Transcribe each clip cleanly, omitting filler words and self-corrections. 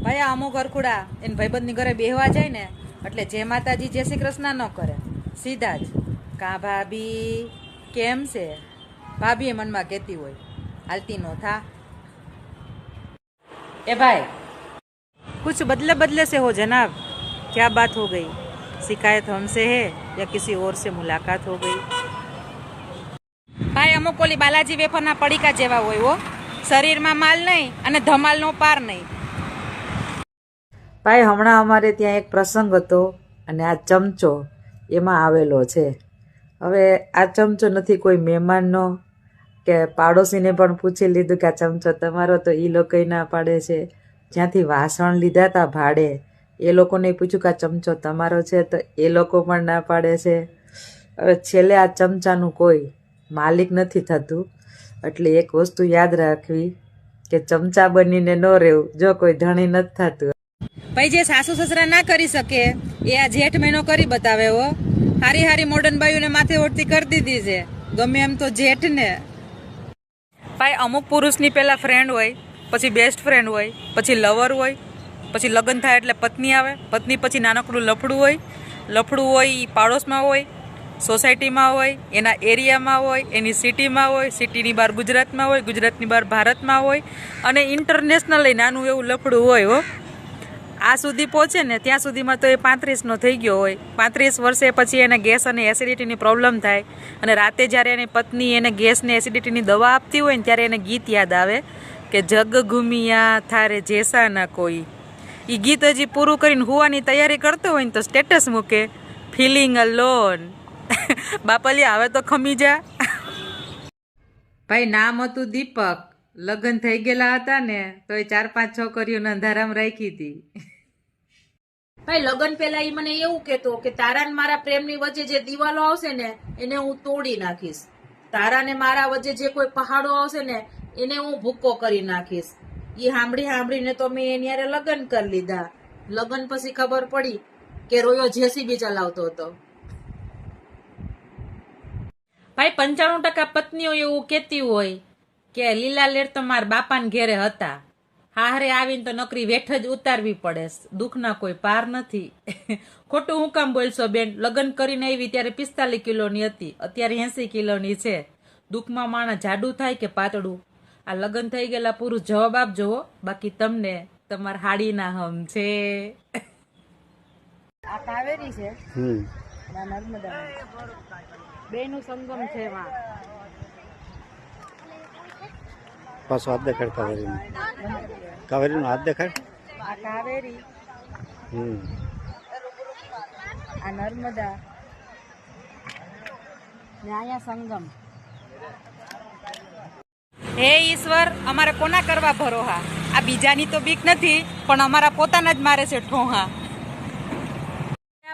ભાઈ આ અમુક અરખુડા એને ભાઈબંધની ઘરે બેહવા જાય ને એટલે જય માતાજી જય શ્રી કૃષ્ણ ન કરે, સીધા જ કા ભાભી કેમ છે, ભાભી એ મનમાં કહેતી હોય હાલતી નો થા। ए भाई कुछ बदले बदले से हो जनाब, क्या बात हो गई, शिकायत हमसे है या किसी और से मुलाकात हो गई। भाई अमुक ओली बालाजी वेफરના પડીકા જેવા હોય હો, શરીરમાં માલ નહીં અને ધમાલનો પાર નહીં। ભાઈ હમણાં અમારે ત્યાં એક પ્રસંગ હતો અને આ ચમચો એમાં આવેલો છે। હવે આ ચમચો નથી કોઈ મહેમાનનો કે પાડોશીને પણ પૂછી લીધું કે આ ચમચો તમારો, તો એ લોકો ના પાડે છે। જ્યાંથી વાસણ લીધા હતા ભાડે એ લોકોને પૂછ્યું કે આ ચમચો તમારો છે, તો એ લોકો પણ ના પાડે છે। હવે છેલ્લે આ ચમચાનું કોઈ માલિક નથી થતું, એટલે એક વસ્તુ યાદ રાખવી કે ચમચા બનીને ન રહેવું જો કોઈ ધણી નથી થતું। ભાઈ જે સાસુ સસરા ના કરી શકે એ આ જેઠ મહિનો કરી બતાવે હો। હારી હારી મોડર્ન બાયુને માથે ઓઢતી કરી દીધી છે, ગમે એમ તો જેઠ ને। ભાઈ અમુક પુરુષની પહેલા ફ્રેન્ડ હોય, પછી બેસ્ટ ફ્રેન્ડ હોય, પછી લવર હોય, પછી લગ્ન થાય એટલે પત્ની આવે, પત્ની પછી નાનકડું લફડું હોય એ પાડોશમાં હોય, સોસાયટીમાં હોય, એના એરિયામાં હોય, એની સિટીમાં હોય, સિટીની બહાર ગુજરાતમાં હોય, ગુજરાતની બહાર ભારતમાં હોય, અને ઇન્ટરનેશનલી નાનું એવું લફડું હોય હો। આ સુધી પહોંચે ને ત્યાં સુધીમાં તો એ 35નો થઈ ગયો હોય। 35 વર્ષે પછી એને ગેસ અને એસિડિટીની પ્રોબ્લેમ થાય, અને રાતે જ્યારે એની પત્ની એને ગેસ ને એસિડિટીની દવા આપતી હોય ને ત્યારે એને ગીત યાદ આવે કે જગ ઘુમિયા થારે જેસા ના કોઈ। એ ગીત હજી પૂરું કરીને હુવાની તૈયારી કરતો હોય ને તો સ્ટેટસ મૂકે ફિલિંગ અલોન। બાપલિયા હવે તો ખમી જા। ભાઈ નામ હતું દીપક, લગ્ન થઈ ગયેલા હતા ને તો એ 4-5 છોકરીઓને અંધારામાં રાખી હતી। ભાઈ લગ્ન પહેલા એ મને એવું કહેતો કે તારા ને મારા પ્રેમની વચ્ચે જે દિવાલો આવશે ને એને હું તોડી નાખીશ, તારા ને મારા વચ્ચે જે કોઈ પહાડો આવશે ને એને હું ભૂક્કો કરી નાખીશ। એ સાંભળીને તો મેં એની હારે લગ્ન કરી લીધા। લગ્ન પછી ખબર પડી કે રોયો જેસીબી ચલાવતો હતો। ભાઈ 95% પત્નીઓ એવું કહેતી હોય કે લીલા લેર તો મારા બાપાને ઘેરે હતા, હારે આવીને તો નકરી વેઠ જ ઉતારવી પડે, દુઃખના કોઈ પાર નથી। ખોટું હું કામ બોલશો બેન, લગ્ન કરીને આવી ત્યારે 45 કિલોની હતી, અત્યારે 80 કિલોની છે। દુઃખમાં માણસ જાડું થાય કે પાતળું, આ લગ્ન થઈ ગયેલા પુરુષ જવાબ આપજો, બાકી તમને તમારા હાડીના હમ છે। આ કાવેરી છે, આ નર્મદા, બેનું સંગમ છે એમાં। પાછો હાથ દેખાડ કાવેરીનો હાથ દેખાડ। આ કાવેરી, આ નર્મદા ને અહીંયા સંગમ। હે ઈશ્વર, અમારે કોના કરવા ભરોહા, આ બીજાની તો બીક નથી પણ અમારા પોતાના જ મારે છે ઠોહા।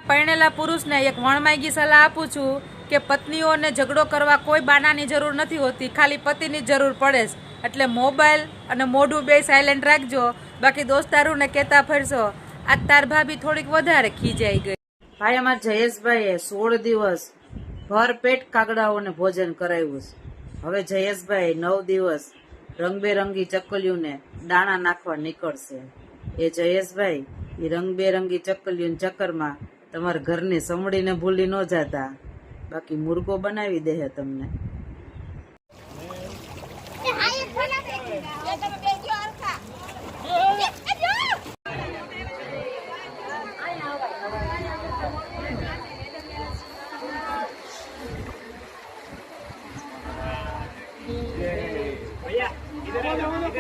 પરણેલા પુરુષને એક વણમાયગી સલાહ આપું છું કે પત્નીઓને ઝઘડો કરવા કોઈ બાનાની જરૂર નથી હોતી, ખાલી પતિની જરૂર પડે છે। એટલે મોબાઈલ અને મોઢું બે સાયલેન્ટ રાખજો, બાકી દોસ્તારોને કહેતા ફરશો આ તાર ભાભી થોડીક વધારે ખીજાઈ ગઈ। ભાઈ અમારા જયેશભાઈએ 16 દિવસ ભર પેટ કાગડાઓને ભોજન કરાવ્યું છે। હવે જયેશભાઈ 9 દિવસ રંગબેરંગી ચકલીઓને દાણા નાખવા નીકળશે। એ જયેશભાઈ એ રંગબેરંગી ચકલીઓના ચક્કરમાં તમારા ઘરની સમડીને ભૂલી ન જતા, બાકી મુર્ગો બનાવી દે તમને।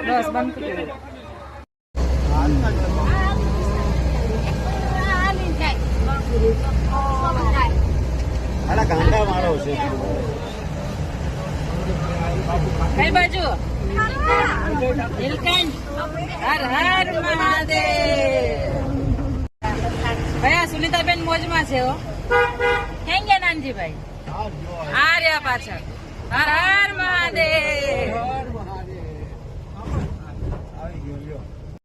બસ બંધ કરી ગાંડા મારો છે કઈ બાજુ નીલકંઠ, હર હર મહાદેવ। ભયા સુનિતાબેન મોજમાં છે હો, ક્યાં ગયા નાનજીભાઈ? આ રહ્યા પાછળ, હર હર મહાદેવ।